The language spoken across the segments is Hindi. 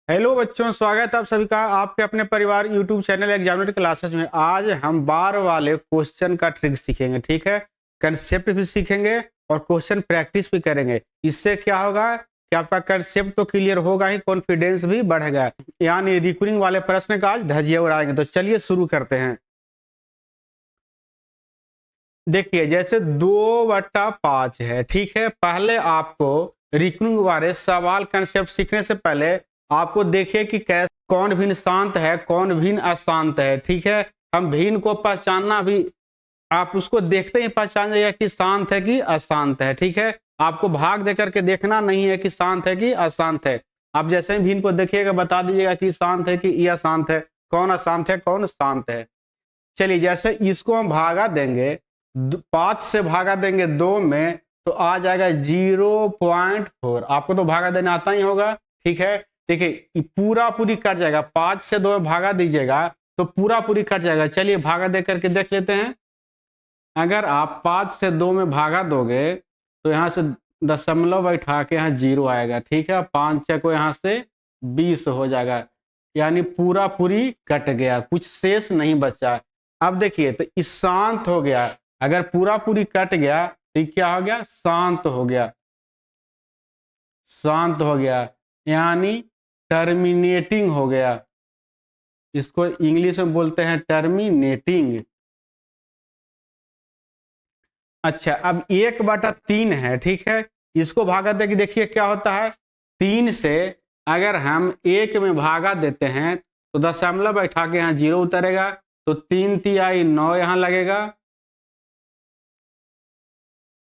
हेलो बच्चों, स्वागत है आप सभी का आपके अपने परिवार यूट्यूब चैनल एग्जामिनर क्लासेस में। आज हम बार वाले क्वेश्चन का ट्रिक सीखेंगे। ठीक है, कंसेप्ट भी सीखेंगे और क्वेश्चन प्रैक्टिस भी करेंगे। इससे क्या होगा कि आपका कंसेप्ट तो क्लियर होगा ही, कॉन्फिडेंस भी बढ़ेगा। यानी रिकरिंग वाले प्रश्न का आज धज्जियां उड़ाएंगे। तो चलिए शुरू करते हैं। देखिए, जैसे 2/5 है। ठीक है, पहले आपको रिकरिंग वाले सवाल कंसेप्ट सीखने से पहले आपको देखिए कि कैसे कौन भिन्न शांत है, कौन भिन्न अशांत है। ठीक है, हम भिन्न को पहचानना भी, आप उसको देखते ही पहचान जाइए कि शांत है कि अशांत है। ठीक है, आपको भाग दे करके देखना नहीं है कि शांत है कि अशांत है। आप जैसे ही भिन्न को देखिएगा बता दीजिएगा कि शांत है कि ये अशांत है, कौन अशांत है कौन शांत है। चलिए, जैसे इसको हम भागा देंगे, 5 से भागा देंगे 2 में, तो आ जाएगा 0.4। आपको तो भागा देना आता ही होगा। ठीक है, देखिए पूरा पूरी कट जाएगा। 5 से 2 में भागा दीजिएगा तो पूरा पूरी कट जाएगा। चलिए भागा दे करके देख लेते हैं। अगर आप 5 से 2 में भागा दोगे तो यहाँ से दशमलव बैठा के यहाँ 0 आएगा। ठीक है, 5 को यहाँ से 20 हो जाएगा। यानी पूरा पूरी कट गया, कुछ शेष नहीं बचा। अब देखिए, तो इस शांत हो गया। अगर पूरा पूरी कट गया तो क्या हो गया? शांत हो गया। शांत हो गया यानी टर्मिनेटिंग हो गया। इसको इंग्लिश में बोलते हैं टर्मिनेटिंग। अच्छा, अब 1/3 है। ठीक है, इसको भागा दे कि देखिए क्या होता है। 3 से अगर हम 1 में भागा देते हैं तो दशमलव बैठा के यहाँ 0 उतरेगा, तो 3 तिहाई 9 यहाँ लगेगा।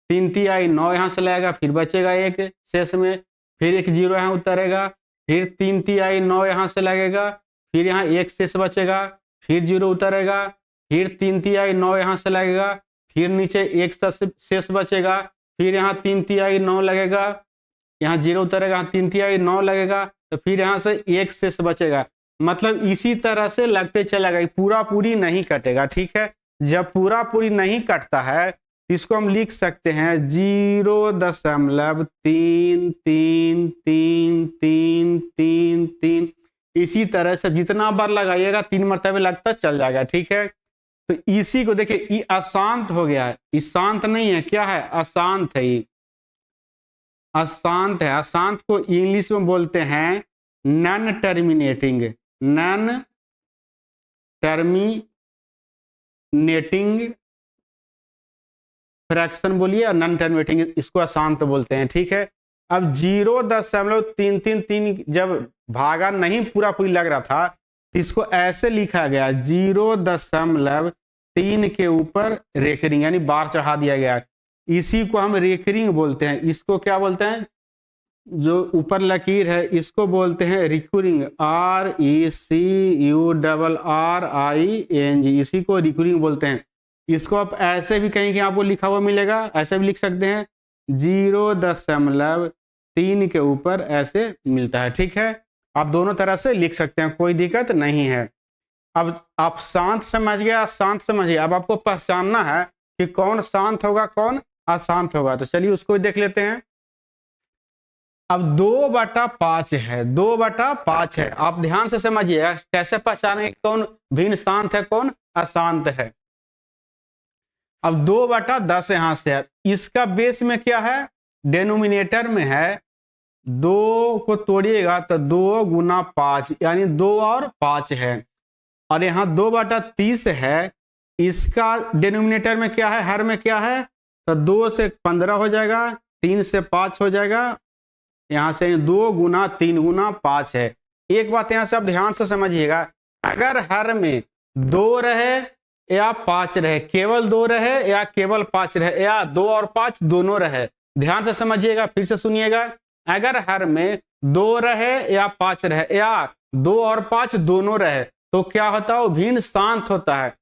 3 तिहाई 9 यहाँ से लगेगा, फिर बचेगा 1 शेष में, फिर एक 0 यहाँ उतरेगा, फिर 3 तिहाई 9 यहाँ से लगेगा, फिर यहाँ 1 शेष बचेगा, फिर 0 उतरेगा, फिर 3 तिहाई 9 यहाँ से लगेगा, फिर नीचे 1 शेष बचेगा, फिर यहाँ 3 तिहाई 9 लगेगा, यहाँ 0 उतरेगा, 3 तिहाई 9 लगेगा, तो फिर यहाँ से 1 शेष बचेगा। मतलब इसी तरह से लगते चलेगा, पूरा पूरी नहीं कटेगा। ठीक है, जब पूरा पूरी नहीं कटता है इसको हम लिख सकते हैं 0.333333। इसी तरह से जितना बार लगाइएगा 3 मरतबे लगता चल जाएगा। ठीक है, तो इसी को देखिए, ये अशांत हो गया है। ये शांत नहीं है, क्या है? अशांत है। ये अशांत है। अशांत को इंग्लिश में बोलते हैं non terminating. Non terminating fraction बोलिए, और नॉन टर्मिनेटिंग, इसको अशांत बोलते हैं। ठीक है, अब 0.333 जब भागा नहीं पूरा पूरी लग रहा था तो इसको ऐसे लिखा गया 0.3 के ऊपर रेकरिंग, यानी बार चढ़ा दिया गया। इसी को हम रेकरिंग बोलते हैं। इसको क्या बोलते हैं? जो ऊपर लकीर है इसको बोलते हैं रिकरिंग। RECURRING, इसी को रिकरिंग बोलते हैं। इसको आप ऐसे भी कहीं कि आपको लिखा हुआ मिलेगा, ऐसे भी लिख सकते हैं 0.3 के ऊपर ऐसे मिलता है। ठीक है, आप दोनों तरह से लिख सकते हैं, कोई दिक्कत नहीं है। अब आप शांत समझ गया, शांत समझिए। अब आपको पहचानना है कि कौन शांत होगा कौन अशांत होगा। तो चलिए उसको भी देख लेते हैं। अब 2/5 है, 2/5 है। आप ध्यान से समझिए कैसे पहचाने कौन भिन्न शांत है कौन अशांत है। अब 2/10 यहां से है। इसका बेस में क्या है? डेनोमिनेटर में है। 2 को तोड़िएगा तो 2 गुना 5, यानी 2 और 5 है। और यहाँ 2/30 है। इसका डेनोमिनेटर में क्या है, हर में क्या है? तो 2 से 15 हो जाएगा, 3 से 5 हो जाएगा, यहाँ से 2 गुना 3 गुना 5 है। एक बात यहाँ से आप ध्यान से समझिएगा, अगर हर में 2 रहे या 5 रहे, केवल 2 रहे या केवल 5 रहे, या 2 और 5 दोनों रहे, ध्यान से समझिएगा, फिर से सुनिएगा। अगर हर में 2 रहे या 5 रहे, या 2 और 5 दोनों रहे, तो क्या होता है? वो भिन्न शांत होता है।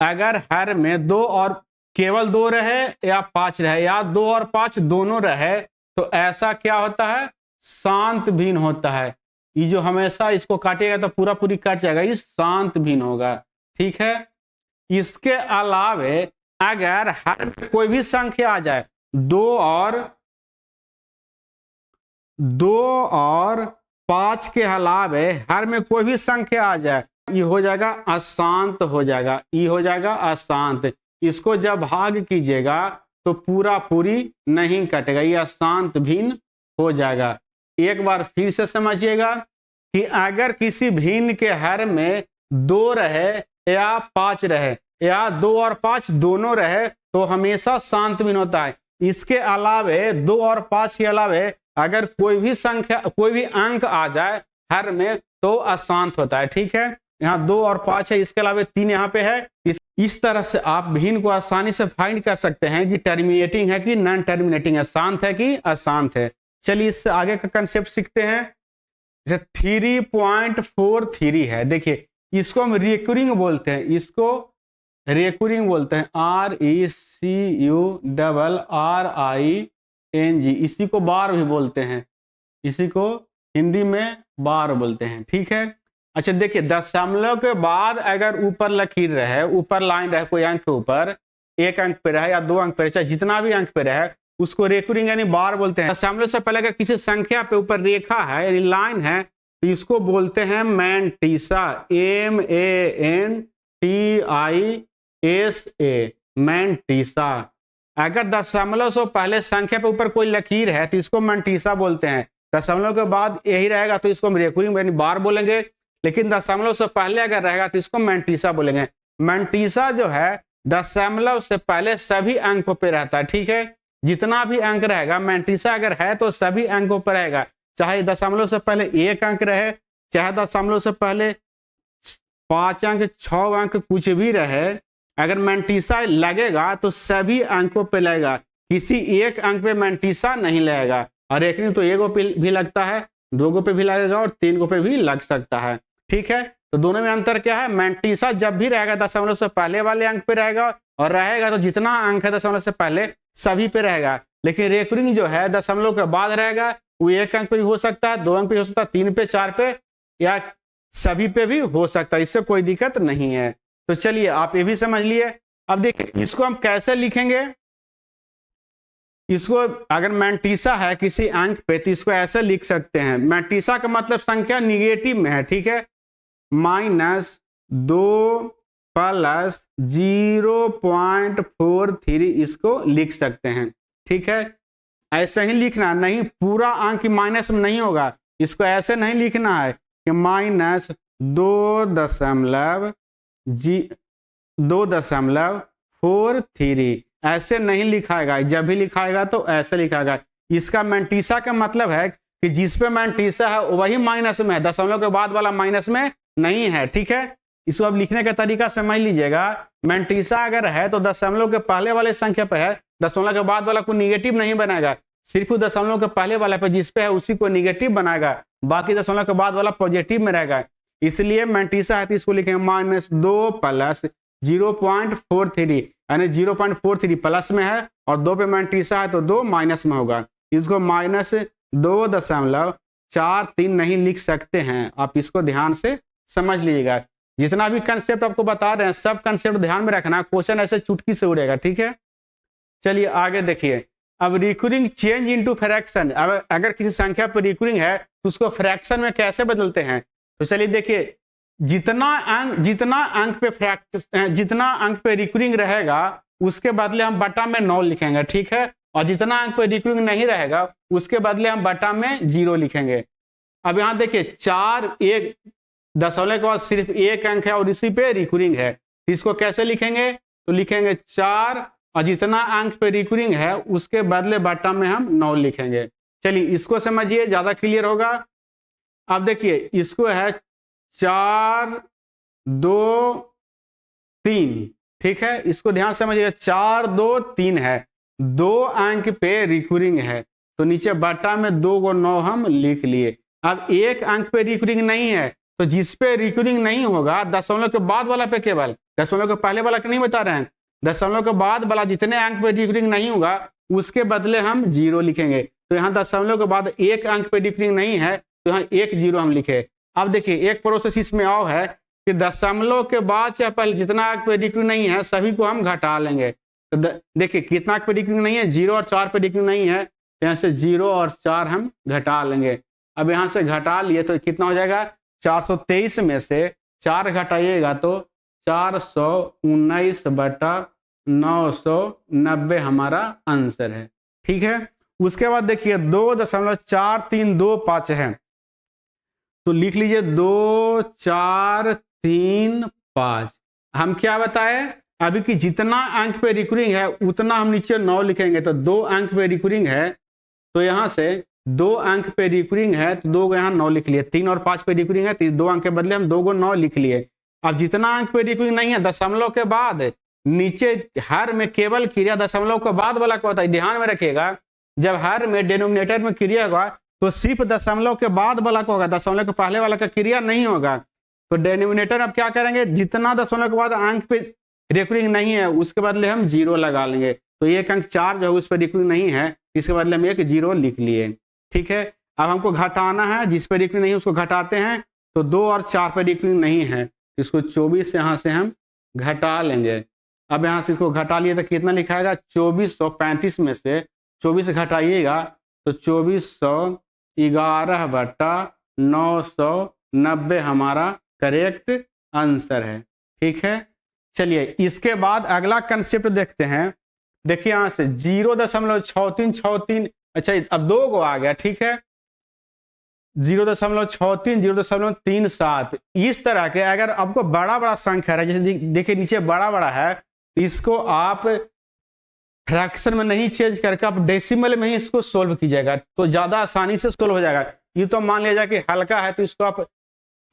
अगर हर में 2 और केवल 2 रहे या 5 रहे, या 2 और 5 दोनों रहे, तो ऐसा क्या होता है? शांत भिन्न होता है। ये जो हमेशा इसको काटेगा तो पूरा पूरी कट जाएगा, ये शांत भिन्न होगा। ठीक है, इसके अलावे अगर हर में कोई भी संख्या आ जाए, 2 और 5 के अलावे हर में कोई भी संख्या आ जाए, ये हो जाएगा अशांत हो जाएगा, ये हो जाएगा अशांत। इसको जब भाग कीजिएगा तो पूरा पूरी नहीं कटेगा, ये अशांत भिन्न हो जाएगा। एक बार फिर से समझिएगा कि अगर किसी भिन्न के हर में 2 रहे या 5 रहे या 2 और 5 दोनों रहे तो हमेशा शांत भिन्न होता है। इसके अलावे 2 और 5 के अलावे अगर कोई भी संख्या, कोई भी अंक आ जाए हर में तो अशांत होता है। ठीक है, यहाँ 2 और 5 है, इसके अलावा 3 यहाँ पे है। इस तरह से आप भिन्न को आसानी से फाइंड कर सकते हैं कि टर्मिनेटिंग है कि नॉन टर्मिनेटिंग है, शांत है कि अशांत है। चलिए इससे आगे का कंसेप्ट सीखते हैं। जैसे 3.43 है, देखिए इसको हम रिकरिंग बोलते हैं, इसको रिकरिंग बोलते हैं, RECURRING। इसी को बार भी बोलते हैं, इसी को हिंदी में बार बोलते हैं। ठीक है, अच्छा देखिए दशमलव के बाद अगर ऊपर लकीर रहे, ऊपर लाइन रहे, कोई अंक के ऊपर 1 अंक पे रहे या 2 अंक पे रहे, चाहे जितना भी अंक पे रहे, उसको रेकरिंग यानी बार बोलते हैं। दशमलव से पहले अगर किसी संख्या पे ऊपर रेखा है यानी लाइन है तो इसको बोलते हैं मैंटीसा, MANTISA, मैंटीसा। अगर दशमलव से पहले संख्या पे ऊपर कोई लकीर है तो इसको मैंटीसा बोलते हैं। दशमलव के बाद यही रहेगा तो इसको हम रेकरिंग यानी बार बोलेंगे, लेकिन दशमलव से पहले अगर रहेगा तो इसको मैंटीसा बोलेंगे। मैंटीसा जो है दशमलव से पहले सभी अंकों पे रहता है। ठीक है, जितना भी अंक रहेगा मैंटीसा अगर है तो सभी अंकों पर रहेगा, चाहे दशमलव से पहले 1 अंक रहे, चाहे दशमलव से पहले 5 अंक 6 अंक कुछ भी रहे, अगर मैंटीसा लगेगा तो सभी अंकों पे लगेगा, किसी एक अंक पे मैंटीसा नहीं लगेगा। और एक नहीं तो 1 पे भी लगता है, 2 पे भी लगेगा और 3 पे भी लग सकता है। ठीक है, तो दोनों में अंतर क्या है, मैंटीसा जब भी रहेगा दशमलव से पहले वाले अंक पे रहेगा, और रहेगा तो जितना अंक है दशमलव से पहले सभी पे रहेगा। लेकिन रेकरिंग जो है दशमलव के बाद रहेगा, वो 1 अंक पे भी हो सकता है, 2 अंक पे हो सकता है, 3 पे, 4 पे या सभी पे भी हो सकता है, इससे कोई दिक्कत नहीं है। तो चलिए आप ये भी समझ लिए। अब देखिए इसको हम कैसे लिखेंगे, इसको अगर मैंटीसा है किसी अंक पे तो इसको ऐसे लिख सकते हैं, मैंटीसा का मतलब संख्या निगेटिव में है। ठीक है, -2 + 0.43 इसको लिख सकते हैं। ठीक है, ऐसे ही लिखना, नहीं पूरा अंक माइनस में नहीं होगा, इसको ऐसे नहीं लिखना है कि -2.43 ऐसे नहीं लिखाएगा। जब भी लिखाएगा तो ऐसे लिखाएगा। इसका मैंटीसा का मतलब है कि जिस पे मैंटीसा है वही माइनस में है, दशमलव के बाद वाला माइनस में नहीं है। ठीक है, इसको अब लिखने का तरीका समझ लीजिएगा। मैंटीसा अगर है तो दशमलव के पहले वाले संख्या पे है, दशमलव के बाद वाला को निगेटिव नहीं बनाएगा, सिर्फ दशमलव के पहले वाला पे जिस पे है उसी को निगेटिव बनाएगा, बाकी दशमलव के बाद वाला पॉजिटिव में रहेगा। इसलिए मैंटीसा है तो इसको लिखेंगे -2 + 0.43 यानी 0.43 प्लस में है और 2 पे मैंटीसा है तो 2 माइनस में होगा। इसको -2.43 नहीं लिख सकते हैं, आप इसको ध्यान से समझ लीजिएगा। जितना भी कंसेप्ट आपको बता रहे हैं सब कंसेप्ट ध्यान में रखना, क्वेश्चन ऐसे चुटकी से उड़ेगा। ठीक है, चलिए आगे देखिए। अब रिकरिंग चेंज इनटू फ्रैक्शन, अब अगर किसी संख्या पर रिकरिंग है तो उसको फ्रैक्शन में कैसे बदलते हैं, तो चलिए देखिए जितना अंक पे रिकरिंग रहेगा उसके बदले हम बटा में 9 लिखेंगे। ठीक है, और जितना अंक पे रिकरिंग नहीं रहेगा उसके बदले हम बटा में 0 लिखेंगे। अब यहाँ देखिए 4 1 दशमलव के बाद सिर्फ 1 अंक है और इसी पे रिकरिंग है, इसको कैसे लिखेंगे, तो लिखेंगे 4 और जितना अंक पे रिकरिंग है उसके बदले बटा में हम 9 लिखेंगे। चलिए इसको समझिए, ज्यादा क्लियर होगा। अब देखिए इसको है 4 2 3। ठीक है, इसको ध्यान समझिएगा, 4 2 3 है, 2 अंक पे रिकरिंग है तो नीचे बटा में 2 को 9 हम लिख लिए। अब 1 अंक पे रिकरिंग नहीं है तो जिस पे रिकरिंग नहीं होगा दशमलव के बाद वाला पे केवल, दशमलव के पहले वाला के नहीं बता रहे हैं, दशमलव के बाद वाला जितने अंक पे रिकरिंग नहीं होगा उसके बदले हम 0 लिखेंगे। तो यहाँ दशमलव के बाद 1 अंक पे रिकरिंग नहीं है तो यहाँ 1 0 हम लिखे। अब देखिए एक प्रोसेस इसमें और है कि दशमलव के बाद चाहे पहले जितना अंक पे रिकरिंग नहीं है सभी को हम घटा लेंगे। तो देखिए कितना अंक पे रिकरिंग नहीं है, 0 और 4 पे रिकरिंग नहीं है, तो यहाँ से 0 और 4 हम घटा लेंगे। अब यहाँ से घटा लिए तो कितना हो जाएगा, 423 में से 4 घटाइएगा तो 419/990 हमारा आंसर है। ठीक है, उसके बाद देखिए 2.4325 है, तो लिख लीजिए 2435। हम क्या बताए अभी कि जितना अंक पे रिकरिंग है उतना हम नीचे 9 लिखेंगे, तो 2 अंक पे रिकरिंग है तो यहाँ से 2 अंक पे रिकरिंग है तो 2 को यहाँ 9 लिख लिए, 3 और 5 पे रिकरिंग है तो 2 अंक के बदले हम 2 को 9 लिख लिए। अब जितना अंक पे रिकरिंग नहीं है दशमलव के बाद नीचे हर में केवल क्रिया दशमलव के बाद वाला क्या होता है, ध्यान में रखिएगा, जब हर में डिनोमिनेटर में क्रिया होगा तो सिर्फ दशमलव के बाद वाला को होगा, दशमलव के पहले वाला का क्रिया नहीं होगा। तो डिनोमिनेटर अब क्या करेंगे, जितना दशमलव के बाद अंक पे रिकरिंग नहीं है उसके बदले हम 0 लगा लेंगे, तो एक अंक 4 जो है उस पर रिकरिंग नहीं है, इसके बदले हम एक 0 लिख लिए। ठीक है, अब हमको घटाना है, जिस पर रिकरिंग नहीं है उसको घटाते हैं, तो 2 और 4 पर रिकरिंग नहीं है, इसको 24 यहाँ से हम घटा लेंगे। अब यहाँ से इसको घटा लिए तो कितना लिखाएगा, 2435 में से 24 घटाइएगा तो 2411/990 हमारा करेक्ट आंसर है। ठीक है, चलिए इसके बाद अगला कंसेप्ट देखते हैं। देखिए यहाँ से 0.6363, अच्छा अब 2 को आ गया। ठीक है, 0.63 0.37 इस तरह के अगर आपको बड़ा बड़ा संख्या है, जैसे देखिए नीचे बड़ा बड़ा है, इसको आप फ्रैक्शन में नहीं चेंज करके आप डेसिमल में ही इसको सोल्व कीजिएगा तो ज्यादा आसानी से सोल्व हो जाएगा। ये तो मान लीजिए कि हल्का है तो इसको आप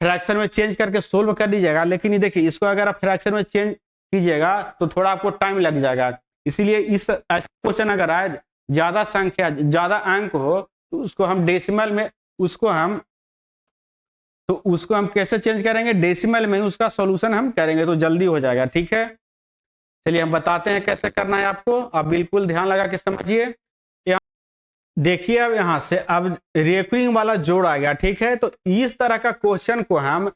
फ्रैक्शन में चेंज करके सोल्व कर दीजिएगा, लेकिन ये देखिए इसको अगर आप फ्रैक्शन में चेंज कीजिएगा तो थोड़ा आपको टाइम लग जाएगा। इसीलिए इस ऐसा क्वेश्चन अगर आए ज्यादा संख्या ज्यादा अंक हो तो उसको हम डेसिमल में उसको हम कैसे चेंज करेंगे, डेसिमल में उसका सॉल्यूशन हम करेंगे तो जल्दी हो जाएगा। ठीक है, चलिए हम बताते हैं कैसे करना है आपको, आप बिल्कुल ध्यान लगा के समझिए। देखिए अब यहाँ से अब रिकरिंग वाला जोड़ आ गया। ठीक है, तो इस तरह का क्वेश्चन को हम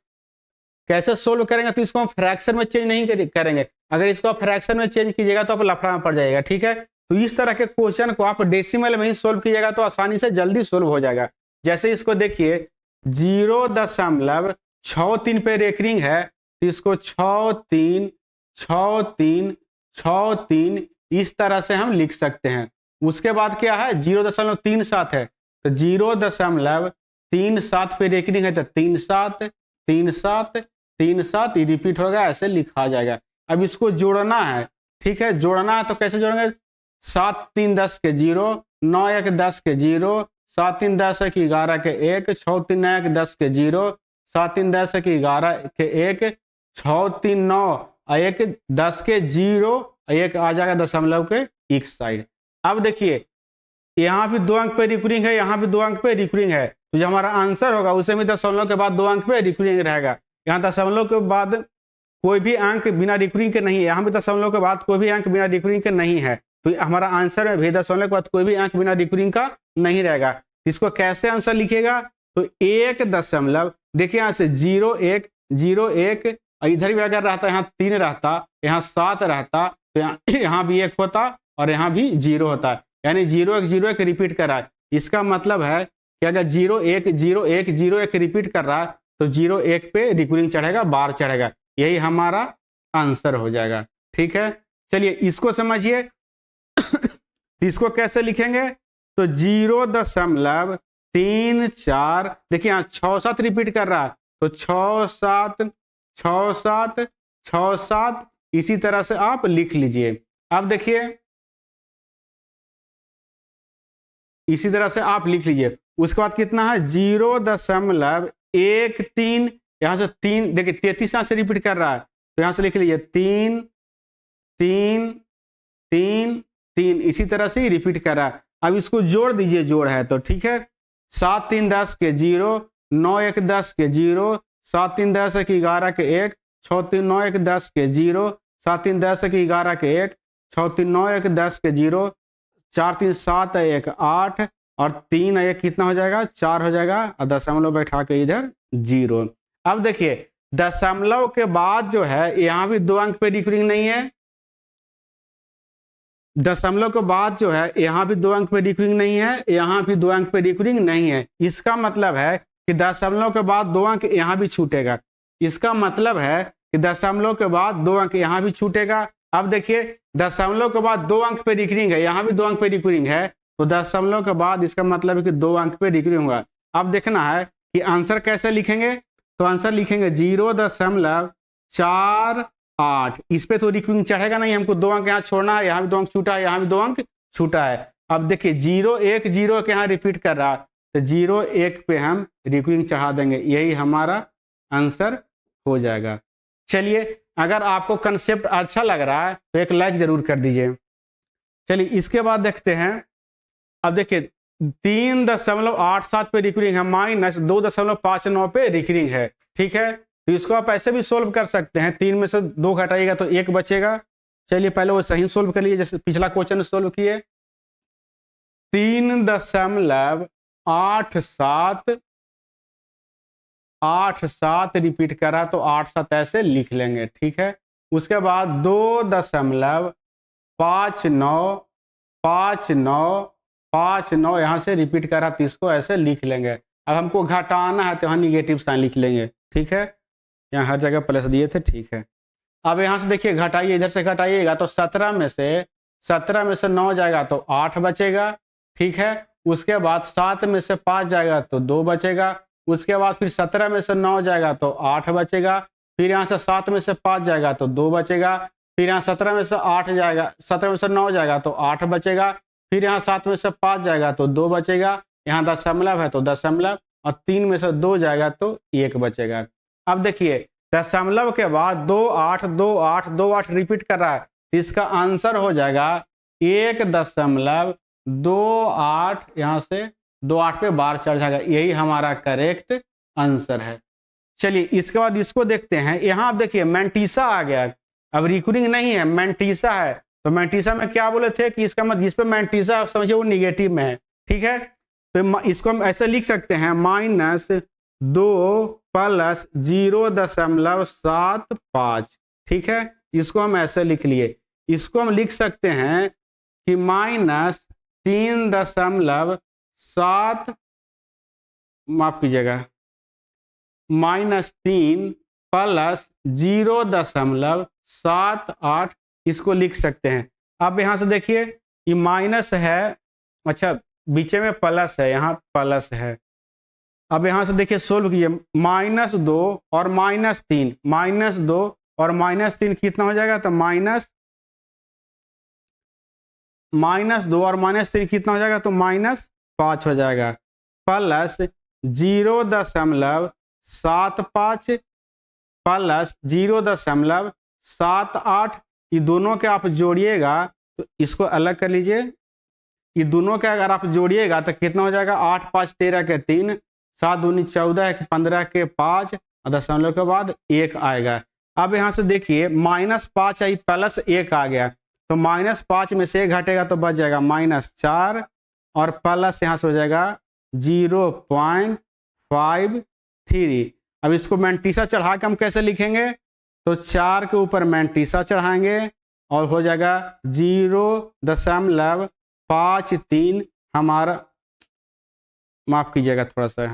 कैसे सोल्व करेंगे, तो इसको हम फ्रैक्शन में चेंज नहीं करेंगे, अगर इसको आप फ्रैक्शन में चेंज कीजिएगा तो आप लफड़ा में पड़ जाएगा। ठीक है, तो इस तरह के क्वेश्चन को आप डेसिमल में ही सोल्व कीजिएगा तो आसानी से जल्दी सोल्व हो जाएगा। जैसे इसको देखिए 0.63 पे रिकरिंग है तो इसको 636363 इस तरह से हम लिख सकते हैं। उसके बाद क्या है 0.37 है तो 0.37 पे रिकरिंग है तो 373737 रिपीट होगा, ऐसे लिखा जाएगा। अब इसको जोड़ना है। ठीक है, जोड़ना है तो कैसे जोड़ेंगे, 7 3 10 के 0, 9 1 10 के 0, 7 3 10 1 11 के 1, 6 3 1 10 के 0, 7 3 10 1 11 के 1, 6 3 9 1 10 के 0, 1 आ जाएगा दशमलव के एक साइड। अब देखिए यहाँ भी 2 अंक पे रिकरिंग है, यहाँ भी 2 अंक पे रिकरिंग है, तो जो हमारा आंसर होगा उसे भी दशमलव के बाद 2 अंक पे रिकरिंग रहेगा। यहाँ दशमलव के बाद कोई भी अंक बिना रिकरिंग के नहीं है, यहाँ भी दशमलव के बाद कोई भी अंक बिना रिकरिंग के नहीं है, तो हमारा आंसर में भी दशमलव के बाद कोई भी अंक बिना रिकरिंग का नहीं रहेगा। इसको कैसे आंसर लिखिएगा, तो 1 देखिए यहाँ से 0 1 0 1, इधर भी अगर रहता यहाँ 3 रहता, यहाँ 7 रहता तो यहाँ भी 1 होता और यहाँ भी 0 होता है, यानी 0 1 0 1 रिपीट कर रहा है। इसका मतलब है कि अगर 0 1 0 1 0 1 रिपीट कर रहा है तो 0 1 पे रिकरिंग चढ़ेगा, बार चढ़ेगा, यही हमारा आंसर हो जाएगा। ठीक है, चलिए इसको समझिए। इसको कैसे लिखेंगे, तो 0.34, देखिए यहाँ 6 7 रिपीट कर रहा है तो 6 7 6 7 6 7 इसी तरह से आप लिख लीजिए। अब देखिए इसी तरह से आप लिख लीजिए। उसके बाद कितना है 0.13, यहां से 3 देखिए 33 यहाँ से रिपीट कर रहा है तो यहां से लिख लीजिए 3 3 3 3 इसी तरह से ही रिपीट कर रहा है। अब इसको जोड़ दीजिए, जोड़ है तो ठीक है, 7 3 10 के 0, 9 1 10 के 0, 7 3 10 1 11 के 1, 6 3 9 1 10 के 0, 7 3 10 1 11 के 1, 6 3 9 1 10 के 0, 4 3 7 1 8 और 3 1 कितना हो जाएगा 4 हो जाएगा और दशमलव बैठा के इधर 0। अब देखिए दशमलव के बाद जो है यहाँ भी 2 अंक पे रिकरिंग नहीं है, दशमलव के बाद जो है यहाँ भी 2 अंक पे रिकरिंग नहीं है, यहाँ भी 2 अंक पे रिकरिंग नहीं है। इसका मतलब है कि दशमलव के बाद 2 अंक यहाँ भी छूटेगा। इसका मतलब है कि दशमलव के बाद 2 अंक यहाँ भी छूटेगा। अब देखिए दशमलव के बाद 2 अंक पे रिकरिंग है, यहाँ भी 2 अंक पे रिकरिंग है, तो दशमलव के बाद इसका मतलब है कि 2 अंक पे रिकरिंग होगा। अब देखना है कि आंसर कैसे लिखेंगे, तो आंसर लिखेंगे 0.48। इस पे तो रिकरिंग चढ़ेगा नहीं, हमको 2 अंक यहाँ छोड़ना है, यहाँ भी 2 अंक छूटा है, यहाँ भी 2 अंक छूटा है। अब देखिए 0 1 0 के यहाँ रिपीट कर रहा है, तो 0 1 पे हम रिकरिंग चढ़ा देंगे, यही हमारा आंसर हो जाएगा। चलिए अगर आपको कंसेप्ट अच्छा लग रहा है तो एक लाइक जरूर कर दीजिए। चलिए इसके बाद देखते हैं। अब देखिए 3.87 पे रिकरिंग है, माइनस 2.59 पे रिकरिंग है। ठीक है, तो इसको आप ऐसे भी सोल्व कर सकते हैं, 3 में से 2 घटाइएगा तो 1 बचेगा। चलिए पहले वो सही सोल्व कर लीजिए, जैसे पिछला क्वेश्चन सोल्व किए। 3.87 रिपीट करा तो 8 7 ऐसे लिख लेंगे। ठीक है, उसके बाद 2.59 यहाँ से रिपीट करा तो इसको ऐसे लिख लेंगे। अब हमको घटाना है तो यहाँ निगेटिव साइन लिख लेंगे। ठीक है, यहाँ हर जगह प्लस दिए थे। ठीक है, अब यहाँ से देखिए घटाइए, इधर से घटाइएगा तो 17 में से 9 जाएगा तो 8 बचेगा। ठीक है, उसके बाद 7 में से 5 जाएगा तो 2 बचेगा। उसके बाद फिर 17 में से 9 जाएगा तो 8 बचेगा। फिर यहाँ से 7 में से 5 जाएगा तो 2 बचेगा। फिर यहाँ 17 में से 8 जाएगा, 17 में से 9 जाएगा तो 8 बचेगा। फिर यहाँ 7 में से 5 जाएगा तो 2 बचेगा। यहाँ दशमलव है तो दशमलव, और 3 में से 2 जाएगा तो 1 बचेगा। अब देखिए दशमलव के बाद 2 8 2 8 2 8 रिपीट कर रहा है, इसका आंसर हो जाएगा 1.28। यहाँ से 2 8 पे बार चढ़ जाएगा, यही हमारा करेक्ट आंसर है। चलिए इसके बाद इसको देखते हैं। यहाँ आप देखिए मैंटीसा आ गया, अब रिकरिंग नहीं है, मैंटीसा है। तो मैंटीसा में क्या बोले थे कि इसका मतलब जिस पे मैंटीसा समझिए वो निगेटिव में है। ठीक है, तो इसको हम ऐसे लिख सकते हैं, -2 प्लस 0.75। ठीक है, इसको हम ऐसे लिख लिए। इसको हम लिख सकते हैं कि -3.7, माफ कीजिएगा, -3 प्लस 0.78 इसको लिख सकते हैं। अब यहाँ से देखिए ये माइनस है, अच्छा बीच में प्लस है, यहाँ प्लस है। अब यहाँ से देखिए सोल्व कीजिए, -2 और -3, -2 और -3 कितना हो जाएगा, तो -2 और -3 कितना हो जाएगा, तो -5 हो जाएगा। प्लस 0.75 प्लस 0.78, ये दोनों के आप जोड़िएगा तो इसको अलग कर लीजिए। ये दोनों के अगर आप जोड़िएगा तो कितना हो जाएगा, 8 5 13 के 3, 7 दूनी 14 के 15 के 5, और दशमलव के बाद 1 आएगा। अब यहाँ से देखिए -5 आई प्लस 1 आ गया, तो -5 में से 1 घटेगा तो बच जाएगा -4, और प्लस यहाँ से हो जाएगा 0.53। अब इसको मैंटीसा चढ़ा के हम कैसे लिखेंगे, तो 4 के ऊपर मैंटीसा चढ़ाएंगे और हो जाएगा 0.53 हमारा, माफ कीजिएगा थोड़ा सा,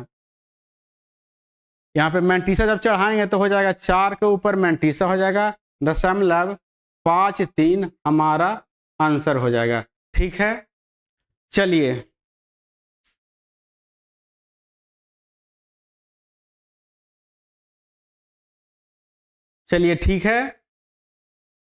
यहाँ पे मैंटीसा जब चढ़ाएंगे तो हो जाएगा 4 के ऊपर मैंटीसा हो जाएगा 0.53 हमारा आंसर हो जाएगा। ठीक है, चलिए ठीक है,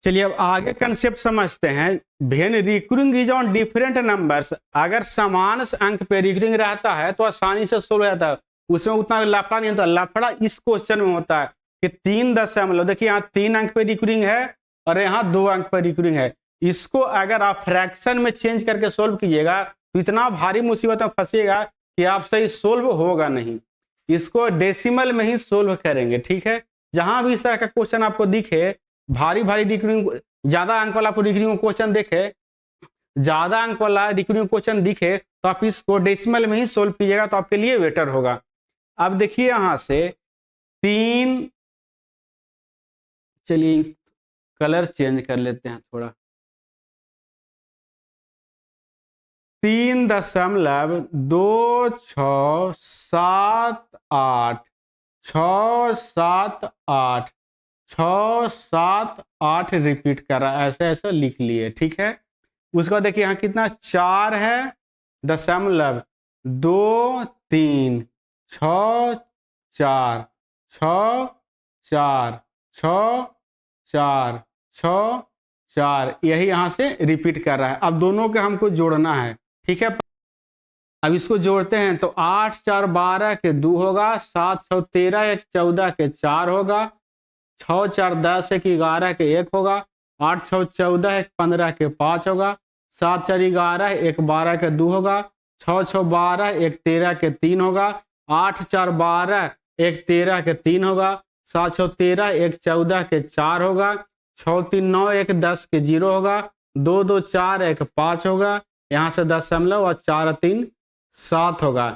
चलिए अब आगे कंसेप्ट समझते हैं। When recurring is on different numbers, अगर समान अंक पे रिकरिंग रहता है तो आसानी से सोल्व हो जाता है, उसमें उतना लफड़ा नहीं होता। लफड़ा इस क्वेश्चन में होता है कि 3 देखिए यहाँ 3 अंक पे रिकरिंग है और यहाँ 2 अंक पे रिकरिंग है। इसको अगर आप फ्रैक्शन में चेंज करके सोल्व कीजिएगा तो इतना भारी मुसीबत में फंसिएगा कि आपसे ही सोल्व होगा नहीं। इसको डेसिमल में ही सोल्व करेंगे। ठीक है, जहां भी इस तरह का क्वेश्चन आपको दिखे, भारी रिकरिंग, ज्यादा अंक वाला आपको रिकरिंग क्वेश्चन देखे, ज्यादा अंक वाला रिकरिंग क्वेश्चन दिखे, तो आप इसको डेसिमल में ही सोल्व कीजिएगा तो आपके लिए बेटर होगा। अब देखिए यहां से 3, चलिए कलर चेंज कर लेते हैं थोड़ा। 3.2678 678 678 रिपीट कर रहा है, ऐसे ऐसे लिख लिए। ठीक है, उसका देखिए यहाँ कितना 4 है, 0.23 6 4 6 4 6 4 6 4, यही यहाँ से रिपीट कर रहा है। अब दोनों के हमको जोड़ना है। ठीक है, अब इसको जोड़ते हैं तो 8 4 12 के 2 होगा, 7 6 13 1 14 के 4 होगा, 6 4 10 1 11 के 1 होगा, 8 6 14 1 15 के 5 होगा, 7 4 11 1 12 के 2 होगा, 6 6 12 1 13 के 3 होगा, 8 4 12 1 13 के 3 होगा, 7 6 13 1 14 के 4 होगा, 6 3 9 1 10 के 0 होगा, 2 2 4 1 5 होगा, यहाँ से 0.4 और 4 3 7 होगा।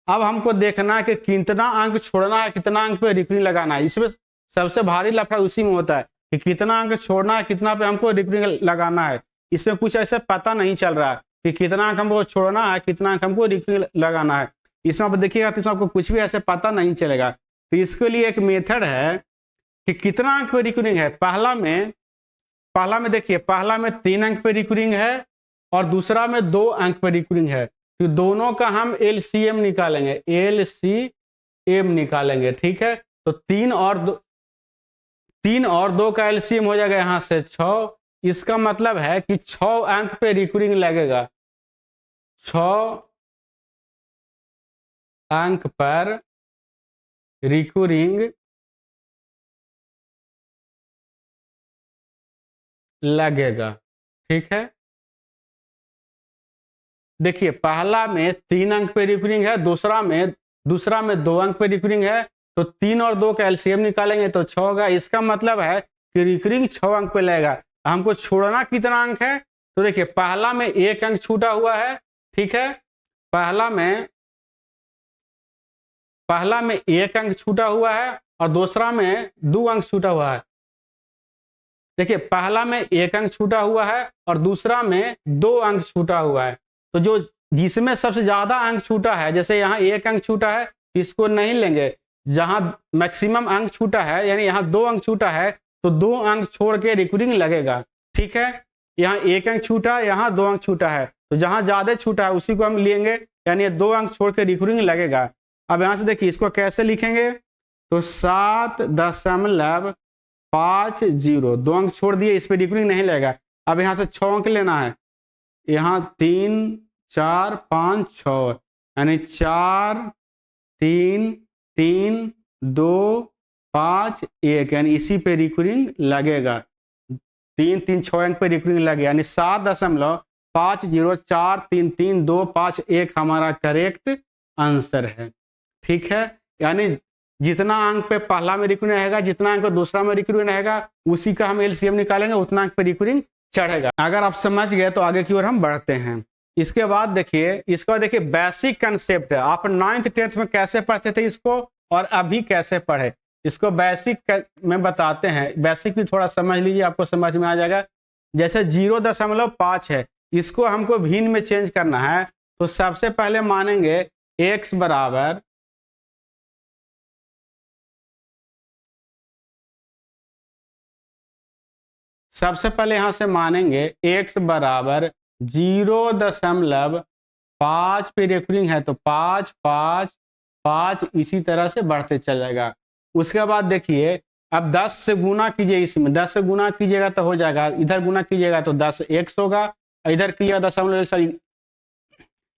अब हमको देखना है कि कितना अंक छोड़ना है, कितना अंक पे रिकरिंग लगाना है। इसमें सबसे भारी लफड़ा उसी में होता है कि कितना अंक छोड़ना है, कितना पे हमको रिकरिंग लगाना है। इसमें कुछ ऐसे पता नहीं चल रहा है कि कितना अंक हमको छोड़ना है, कितना अंक हमको रिकरिंग लगाना है। इसमें आप देखिएगा तो इसमें आपको कुछ भी ऐसे पता नहीं चलेगा। तो इसके लिए एक मेथड है कि कितना अंक पे रिकरिंग है। पहला में देखिए, पहला में 3 अंक पे रिकरिंग है और दूसरा में 2 अंक पे रिकरिंग है। तो दोनों का हम एलसीएम निकालेंगे, एलसीएम निकालेंगे। ठीक है, तो 3 और 2 का एलसीएम हो जाएगा यहाँ से 6। इसका मतलब है कि 6 अंक पे रिकरिंग लगेगा, 6 अंक पर रिकरिंग लगेगा। ठीक है, देखिए पहला में 3 अंक पे रिकरिंग है, दूसरा में 2 अंक पे रिकरिंग है। तो 3 और 2 का एलसीएम निकालेंगे तो 6 होगा। इसका मतलब है कि रिकरिंग 6 अंक पे लगेगा। हमको छोड़ना कितना अंक है, तो देखिए पहला में 1 अंक छूटा हुआ है। ठीक है, पहला में 1 अंक छूटा हुआ है और दूसरा में 2 अंक छूटा हुआ है। देखिए पहला में 1 अंक छूटा हुआ है और दूसरा में 2 अंक छूटा हुआ है। तो जो जिसमें सबसे ज्यादा अंक छूटा है, जैसे यहाँ 1 अंक छूटा है, इसको नहीं लेंगे। जहां मैक्सिमम अंक छूटा है, यानी यहाँ 2 अंक छूटा है, तो 2 अंक छोड़ के रिकरिंग लगेगा। ठीक है, यहाँ 1 अंक छूटा है, यहाँ 2 अंक छूटा है, तो जहां ज्यादा छूटा है उसी को हम लेंगे, यानी 2 अंक छोड़ के रिकरिंग लगेगा। अब यहाँ से देखिए इसको कैसे लिखेंगे, तो 7.50, 2 अंक छोड़ दिए, इस पर रिकरिंग नहीं लगेगा। अब यहाँ से 6 अंक लेना है, यहाँ 3 4 5 6, यानी 4 3 3 2 5 1, यानी इसी पे रिकरिंग लगेगा। 3 3 6 अंक पे रिकरिंग लगे, यानी 7.50433251 हमारा करेक्ट आंसर है। ठीक है, यानी जितना अंक पे पहला में रिकरिंग रहेगा, जितना अंक पे दूसरा में रिकरिंग रहेगा, उसी का हम एलसीएम निकालेंगे, उतना अंक पे रिकरिंग चढ़ेगा। अगर आप समझ गए तो आगे की ओर हम बढ़ते हैं। इसके बाद देखिए, इसका देखिए बेसिक कंसेप्ट है। आप 9th 10th में कैसे पढ़ते थे इसको और अभी कैसे पढ़े, इसको बेसिक में बताते हैं। बेसिक भी थोड़ा समझ लीजिए, आपको समझ में आ जाएगा। जैसे 0.5 है, इसको हमको भिन्न में चेंज करना है, तो सबसे पहले मानेंगे x बराबर सबसे पहले यहां से मानेंगे x बराबर 0.5 पे रिकरिंग है, तो 5 5 5 इसी तरह से बढ़ते चल जाएगा। उसके बाद देखिए, अब 10 से गुना कीजिए, इसमें 10 से गुना कीजिएगा तो हो जाएगा, इधर गुना कीजिएगा तो 10x होगा, इधर कीजिएगा 0.1,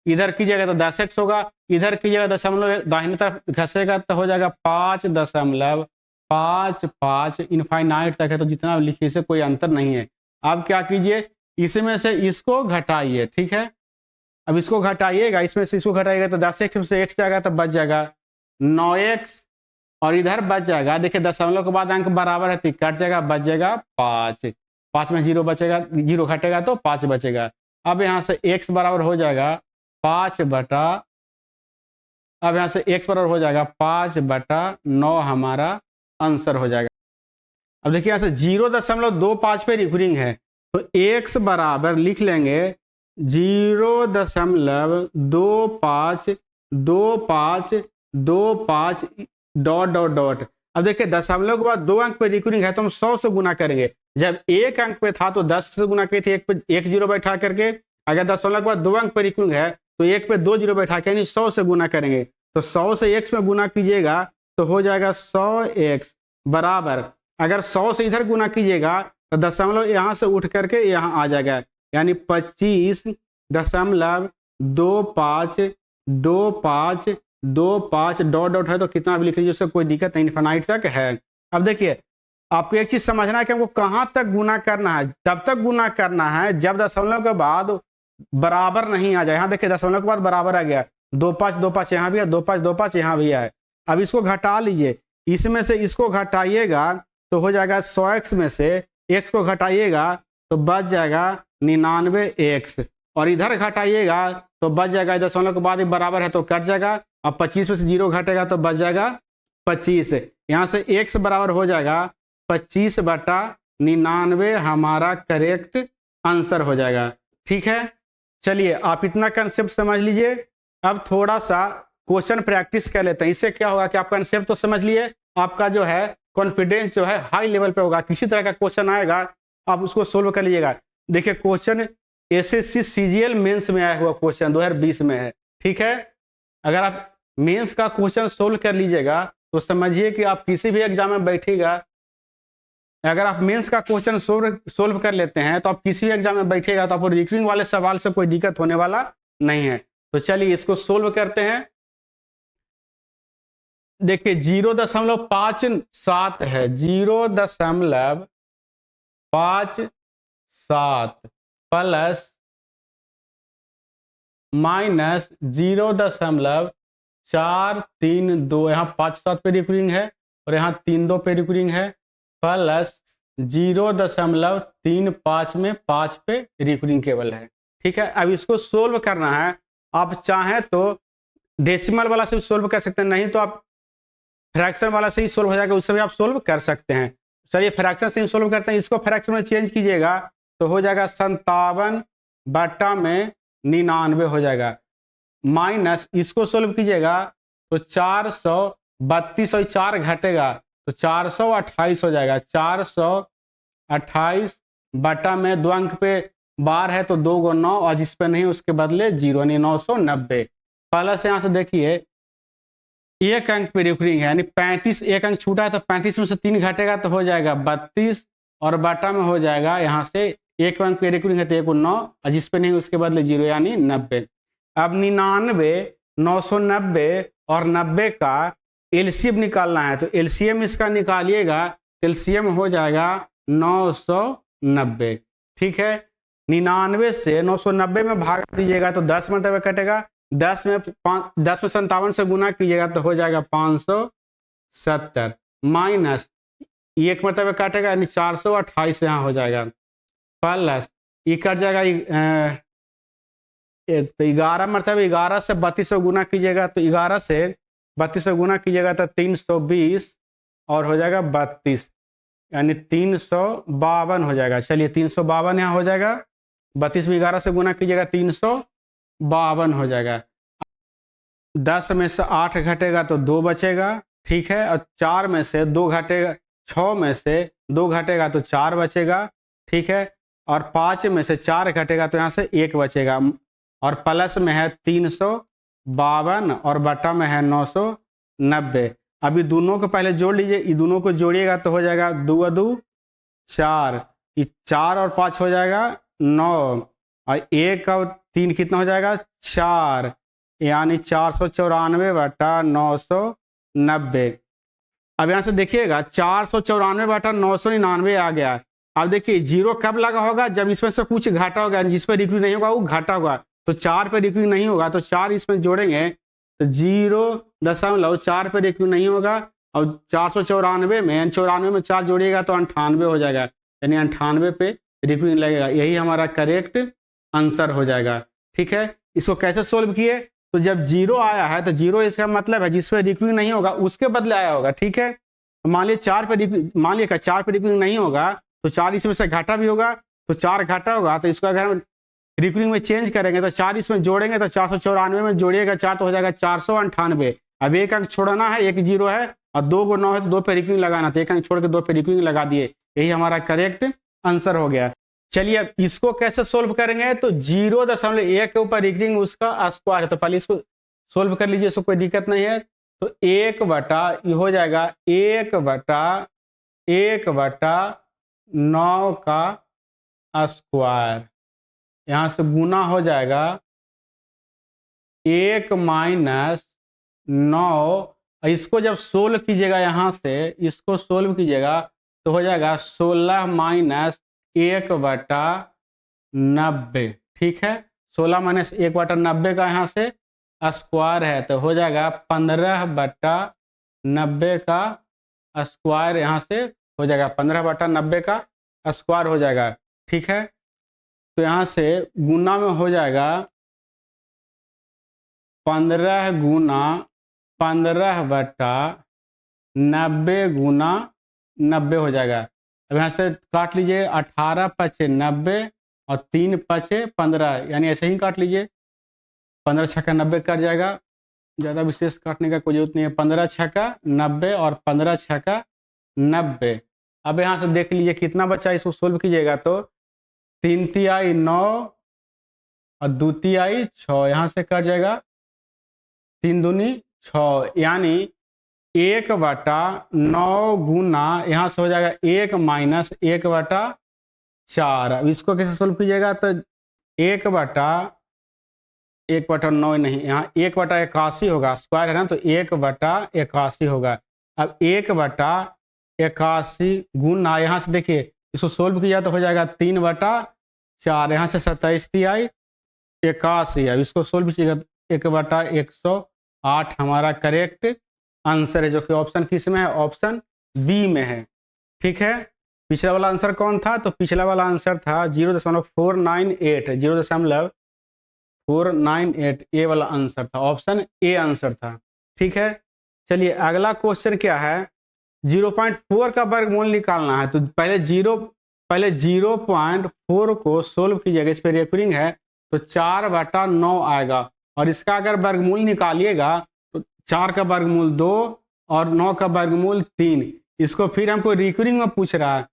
इधर कीजिएगा तो 10x होगा, इधर कीजिएगा 0.1, दाहिने तरफ घसेगा तो हो जाएगा 5.55 इनफाइनाइट तक है, तो जितना लिखिए से कोई अंतर नहीं है। अब क्या कीजिए, इसमें से इसको घटाइए। ठीक है, अब इसको घटाइएगा, इसमें से इसको घटाइएगा तो 10x से x जाएगा तो बच जाएगा 9x, और इधर बच जाएगा, देखिए दशमलव के बाद अंक बराबर है तो कट जाएगा, बच जाएगा 5। 5 में 0 बचेगा, 0 घटेगा तो 5 बचेगा। अब यहाँ से x बराबर हो जाएगा 5/, अब यहाँ से x बराबर हो जाएगा 5/9 हमारा आंसर हो जाएगा। अब देखिए यहाँ से 0.25 पे रिकरिंग है, तो x बराबर लिख लेंगे 0.2525 डॉट डॉट डॉट। अब देखिए दशमलव के बाद 2 अंक पे रिकरिंग है तो हम 100 से गुना करेंगे। जब 1 अंक पे था तो 10 से गुना किए थे, एक पे 1 जीरो बैठा करके। अगर दशमलव के बाद 2 अंक पे रिकरिंग है तो 1 पे 2 जीरो बैठा के यानी 100 से गुना करेंगे। तो 100 से x में गुना कीजिएगा तो हो जाएगा 100x बराबर, अगर 100 से इधर गुना कीजिएगा तो दशमलव यहाँ से उठ करके यहाँ आ जाएगा, यानी 25.2525 डॉट डॉट है तो कितना भी लिख लीजिए, उससे कोई दिक्कत नहीं, इनफाइनाइट तक है। अब देखिए आपको एक चीज समझना है कि हमको कहाँ तक गुना करना है। तब तक गुना करना है जब दशमलव के बाद बराबर नहीं आ जाए। यहाँ देखिए दशमलव के बाद बराबर आ गया, 2525 यहाँ भी है, 2525 यहाँ भी है। अब इसको घटा लीजिए, इसमें से इसको घटाइएगा तो हो जाएगा 100x में से x को घटाइएगा तो बच जाएगा 99x, और इधर घटाइएगा तो बच जाएगा, दशमलव के बाद बराबर है तो कट जाएगा। अब 25 में से 0 घटेगा तो बच जाएगा 25। यहाँ से x बराबर हो जाएगा 25/99 हमारा करेक्ट आंसर हो जाएगा। ठीक है, चलिए आप इतना कंसेप्ट समझ लीजिए। अब थोड़ा सा क्वेश्चन प्रैक्टिस कर लेते हैं। इससे क्या होगा कि आप कंसेप्ट तो समझ लिए, आपका जो है कॉन्फिडेंस जो है हाई लेवल पे होगा। किसी तरह का क्वेश्चन आएगा आप उसको सोल्व कर लीजिएगा। देखिए क्वेश्चन एसएससी सीजीएल मेंस में आया हुआ क्वेश्चन 2020 में है। ठीक है, अगर आप मेंस का क्वेश्चन सोल्व कर लीजिएगा तो समझिए कि आप किसी भी एग्जाम में बैठेगा, अगर आप मेंस का क्वेश्चन सोल्व कर लेते हैं तो आप किसी भी एग्जाम में बैठेगा तो आपको रिकरिंग वाले सवाल से कोई दिक्कत होने वाला नहीं है। तो चलिए इसको सोल्व करते हैं। देखिए 0.57 है, 0.57 प्लस माइनस 0.432, यहाँ 5-7 पे रिकरिंग है और यहाँ 3-2 पे रिकरिंग है, प्लस 0.35 में 5 पे रिकरिंग केवल है। ठीक है, अब इसको सोल्व करना है। आप चाहें तो डेसिमल वाला से भी सोल्व कर सकते हैं, नहीं तो आप फ्रैक्शन वाला से ही सोल्व हो जाएगा, उससे भी आप सोल्व कर सकते हैं। चलिए फ्रैक्शन से ही सोल्व करते हैं। इसको फ्रैक्शन में चेंज कीजिएगा तो हो जाएगा 57/99 हो जाएगा, माइनस इसको सोल्व कीजिएगा तो 432 और 4 घटेगा तो 428 हो जाएगा। 428 बटा में 2 अंक पे बार है तो 2 को 9 और जिस पे नहीं उसके बदले 0 यानी 990। प्लस यहाँ से देखिए 1 अंक पे रिकरिंग है यानी 35, 1 अंक छूटा है तो 35 में से 3 घटेगा तो हो जाएगा 32 और बटा में हो जाएगा यहाँ से 1 अंक पे रिकरिंग है तो 1 को 9 और जिस पे नहीं उसके बदले 0 यानी 90। अब 99, 990 और 90 का एलसीएम निकालना है तो एलसीएम इसका निकालिएगा, एलसीएम हो जाएगा 990। ठीक है, 99 से 990 में भाग दीजिएगा तो 10 मरतबा कटेगा, 10 में 57 से गुना कीजिएगा तो हो जाएगा 570, माइनस 1 मरतबा काटेगा यानी 428 यहाँ हो जाएगा, प्लस ये कट जाएगा तो 11 मरतबा 11 से 32 से गुना कीजिएगा तो 11 से 32 से गुना कीजिएगा तो 320 और हो जाएगा 32 यानी 352 हो जाएगा। चलिए 352 यहाँ हो जाएगा, 32 में 11 से गुना कीजिएगा 352 हो जाएगा। 10 में से 8 घटेगा तो 2 बचेगा। ठीक है, और 4 में से 2 घटेगा, 6 में से 2 घटेगा तो 4 बचेगा। ठीक है, और 5 में से 4 घटेगा तो यहाँ से 1 बचेगा, और प्लस में है 352 और बटा में है 990। अभी दोनों को पहले जोड़ लीजिए, ये दोनों को जोड़िएगा तो हो जाएगा 2 2 4, 4 और 5 हो जाएगा 9 और 1 और 3 कितना हो जाएगा 4 यानी 494 बटा 990। अब यहाँ से देखिएगा 494 बटा 999 आ गया। अब देखिए 0 कब लगा होगा, जब इसमें से कुछ घाटा होगा, जिस पर रिकरिंग नहीं होगा वो घाटा होगा। तो 4 पे रिकरिंग नहीं होगा तो 4 इसमें जोड़ेंगे तो 0.4 पे रिकरिंग नहीं होगा, और 494 में 94 में 4 जोड़िएगा तो 98 हो जाएगा, यानी 98 पे रिकरिंग लगेगा। यही हमारा करेक्ट आंसर हो जाएगा। ठीक है, इसको कैसे सोल्व किए, तो जब 0 आया है तो 0 इसका मतलब है जिस पे रिकरिंग नहीं होगा उसके बदले आया होगा। ठीक है, मान लिया 4 पे रिकरिंग नहीं होगा तो 4 इसमें से घाटा भी होगा तो 4 घाटा होगा, तो इसको अगर हम रिकरिंग में चेंज करेंगे तो 4 इसमें जोड़ेंगे तो 494 में जोड़िएगा 4 तो हो जाएगा 498। अब एक अंक छोड़ना है, एक जीरो है और 2 को 9 है तो 2 पे रिकरिंग लगाना, तो एक अंक छोड़ के 2 पे रिकरिंग लगा दिए, यही हमारा करेक्ट आंसर हो गया। चलिए अब इसको कैसे सोल्व करेंगे, तो 0.1 के ऊपर रिकरिंग उसका स्क्वायर है, तो पहले इसको सोल्व कर लीजिए, इसको कोई दिक्कत नहीं है। तो 1 बटा ये हो जाएगा 1/9 का स्क्वायर, यहाँ से गुना हो जाएगा 1 माइनस 9, इसको जब सोल्व कीजिएगा यहाँ से इसको सोल्व कीजिएगा तो हो जाएगा 16 माइनस 1/90। ठीक है, 16 माइनस 1/90 का यहाँ से स्क्वायर है तो हो जाएगा 15/90 का स्क्वायर, यहाँ से हो जाएगा 15/90 का स्क्वायर हो जाएगा। ठीक है, तो यहाँ से गुना में हो जाएगा 15 गुना 15/90 गुना 90 हो जाएगा। अब यहाँ से काट लीजिए 18 पचे 90 और 3 पचे 15, यानी ऐसे ही काट लीजिए, 15 छक्का 90 कट जाएगा, ज़्यादा विशेष काटने का कोई जरूरत नहीं है। 15 छक्का 90 और 15 छक्का 90। अब यहाँ से देख लीजिए कितना बचा, इसको सोल्व कीजिएगा तो 3 तिहाई 9 और 2 तिहाई 6, यहाँ से कट जाएगा 3 दूनी 6, यानी 1/9 गुना यहाँ से हो जाएगा 1 माइनस 1/4। अब इसको कैसे सोल्व कीजिएगा तो 1/9 नहीं, यहाँ 1/81 होगा, स्क्वायर है ना तो 1/81 होगा। अब 1/81 गुना यहाँ से देखिए इसको सोल्व किया तो हो जाएगा 3/4, यहाँ से 27 तिहाई 81। अब इसको सोल्व कीजिएगा 1/108 हमारा करेक्ट आंसर है, जो कि ऑप्शन किस में है, ऑप्शन बी में है। ठीक है, पिछला वाला आंसर कौन था, तो पिछला वाला आंसर था 0.498, 0.498 ये वाला आंसर था, ऑप्शन ए आंसर था। ठीक है, चलिए अगला क्वेश्चन क्या है, 0.4 का वर्गमूल निकालना है। तो पहले 0.4 को सोल्व कीजिएगा, इस पर रिकरिंग है तो 4/9 आएगा, और इसका अगर वर्गमूल निकालिएगा तो 4 का वर्गमूल 2 और 9 का वर्गमूल 3। इसको फिर हमको रिकरिंग में पूछ रहा है,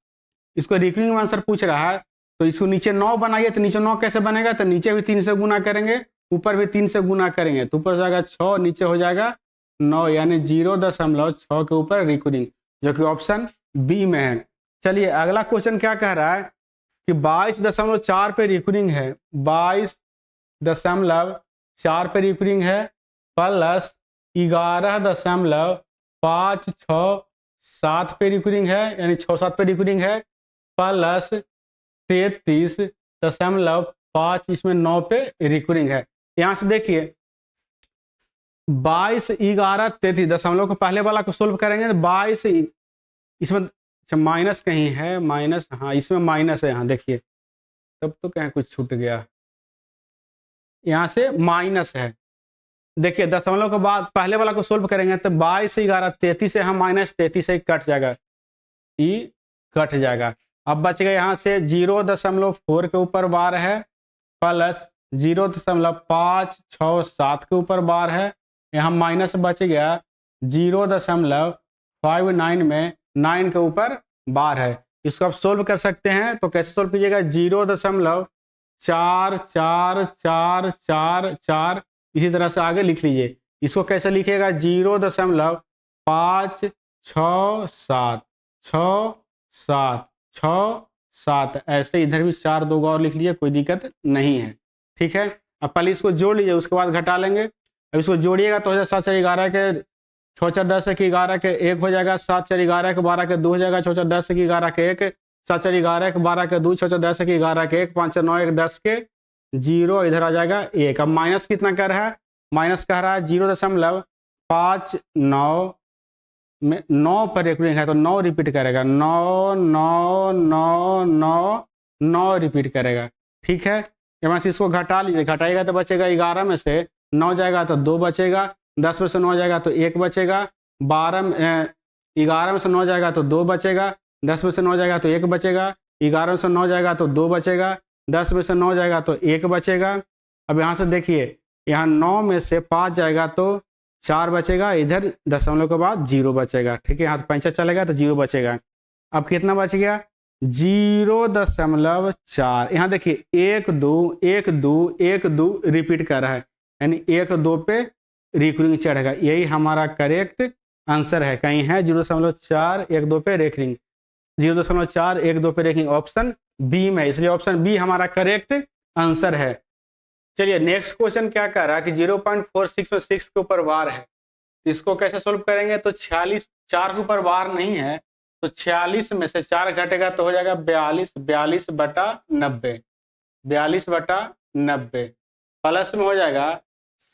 इसको रिकरिंग में आंसर पूछ रहा है, तो इसको नीचे 9 बनाइए, तो नीचे 9 कैसे बनेगा, तो नीचे भी 3 से गुना करेंगे, ऊपर भी 3 से गुना करेंगे, तो ऊपर हो जाएगा 6, नीचे हो जाएगा 9, यानी 0.6 के ऊपर रिकरिंग, जो कि ऑप्शन बी में है। चलिए अगला क्वेश्चन क्या कह रहा है कि 22.4 पे रिकरिंग है, 22.4 पे रिकरिंग है, प्लस 11.567 पे रिकरिंग है, यानी 6-7 पे रिकरिंग है, प्लस 33.5 इसमें 9 पे रिकरिंग है। यहाँ से देखिए 22, 11, 33 दशमलव को पहले वाला को सोल्व करेंगे तो 22 इसमें माइनस कहीं है, माइनस, हाँ इसमें माइनस है, यहाँ देखिए तब तो कहीं कुछ छूट गया, यहाँ से माइनस है। देखिए दशमलव के बाद पहले वाला को सोल्व करेंगे तो 22 11 33 से हम माइनस 33 से कट जाएगा, ई कट जाएगा। अब बच गए यहाँ से 0.4 के ऊपर बार है, प्लस 0.567 के ऊपर बार है, यहाँ माइनस बच गया 0.59 में 9 के ऊपर बार है। इसको आप सोल्व कर सकते हैं, तो कैसे सोल्व कीजिएगा, 0.4444, इसी तरह से आगे लिख लीजिए। इसको कैसे लिखिएगा, 0.567 ऐसे इधर भी 4 2 और लिख लीजिए, कोई दिक्कत नहीं है। ठीक है, अब पहले इसको जोड़ लीजिए, उसके बाद घटा लेंगे। अब इसको जोड़िएगा तो हो जाएगा 7 4 11 के 6 4 10 के 11 के 1 हो जाएगा, 7 4 11 के 12 के 2 हो जाएगा, 6 4 10 के 11 के 1, 7 4 11 के 12 के 2, 6 4 10 के 11 के 1, 5 4 9 1 10 के 0, इधर आ जाएगा 1। अब माइनस कितना कर रहा है, माइनस कह रहा है 0.59 में 9 पर रिकरिंग है तो 9 रिपीट करेगा, 9 9 9 9 9 रिपीट करेगा। ठीक है, यहाँ से इसको घटा लीजिए, घटाएगा तो बचेगा 11 में से 9 जाएगा तो 2 बचेगा, 10 में से 9 जाएगा तो 1 बचेगा, 11 में से 9 जाएगा तो 2 बचेगा, 10 में से 9 जाएगा तो 1 बचेगा, 11 में से 9 जाएगा तो 2 बचेगा, 10 में से 9 जाएगा तो 1 बचेगा। अब यहाँ से देखिए, यहाँ 9 में से 5 जाएगा तो 4 बचेगा, इधर दशमलव के बाद 0 बचेगा। ठीक है, यहाँ 5 चलेगा तो 0 बचेगा। अब कितना बच गया? 0.4। यहाँ देखिए 1 2 1 2 1 2 रिपीट कर रहा है, यानी 1 2 पे रिकरिंग चढ़ेगा। यही हमारा करेक्ट आंसर है। कहीं है 0.4 1 2 पे रेकरिंग, 0.4 1 2 पे रेकरिंग ऑप्शन बी में, इसलिए ऑप्शन बी हमारा करेक्ट आंसर है। चलिए नेक्स्ट क्वेश्चन क्या कह रहा है कि 0.46 में 6 के ऊपर बार है, इसको कैसे सोल्व करेंगे? तो 46 4 के ऊपर बार नहीं है, तो 46 में से 4 घटेगा तो हो जाएगा 42, 42/90, 42/90 प्लस में हो जाएगा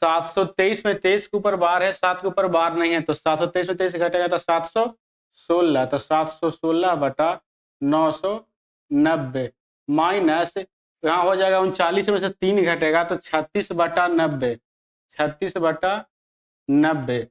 723 में 23 के ऊपर बार है, 7 के ऊपर बार नहीं है, तो 723 में 23 घटेगा तो 716, तो 716/990 माइनस यहाँ हो जाएगा 39 में से 3 घटेगा तो 36/90, 36/90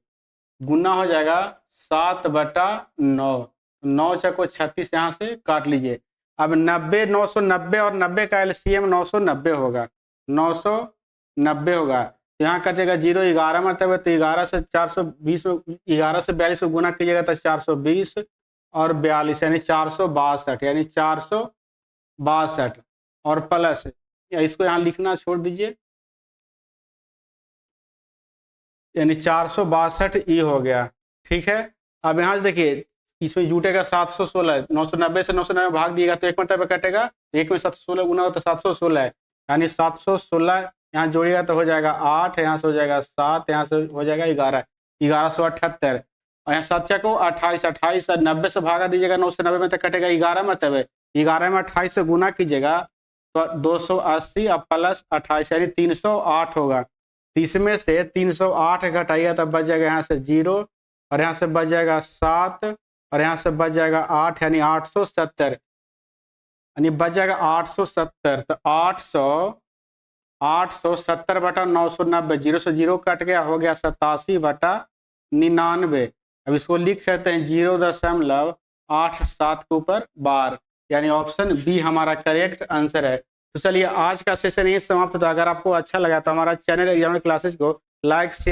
गुना हो जाएगा 7/9, 9 चको 36, यहाँ से काट लीजिए। अब 90 990 और 90 का एलसीएम 990 होगा, 990 होगा। यहाँ कटेगा 0, 11 मरतबे, तो 11 से 420 में 11 से 42 को गुना कीजिएगा तो 420 और 42 यानी 462, यानी 462 और प्लस, इसको यहाँ लिखना छोड़ दीजिए, यानी 462 ई हो गया। ठीक है, अब यहाँ से देखिए इसमें जुटेगा 716, 990 से 990 भाग दिएगा तो 1 मरतबे कटेगा, 1 में 716 गुना हो तो 716, यानी 716 यहाँ जोड़िएगा तो हो जाएगा 8, यहाँ से हो जाएगा 7, यहाँ से हो जाएगा 11, 1178 और यहाँ 7 को 28, 28 और 90 से भागा दीजिएगा 9 से 90 में तो कटेगा 11 मरतबे, 11 में 28 से गुना कीजिएगा तो 280 और प्लस 28 यानी 308 होगा। इसमें से 308 घटाइएगा तब बच जाएगा यहाँ से 0 और यहाँ से बच जाएगा 7 और यहाँ से बच जाएगा 8, यानी 870, यानी बच जाएगा 870, तो 870/990, 0 से 0 कट गया, हो गया 87/99। अब इसको लिख सकते हैं 0.87 के ऊपर बार, यानी ऑप्शन बी हमारा करेक्ट आंसर है। तो चलिए आज का सेशन यही समाप्त होता है। अगर आपको अच्छा लगा तो हमारा चैनल एग्जाम क्लासेस को लाइक शेयर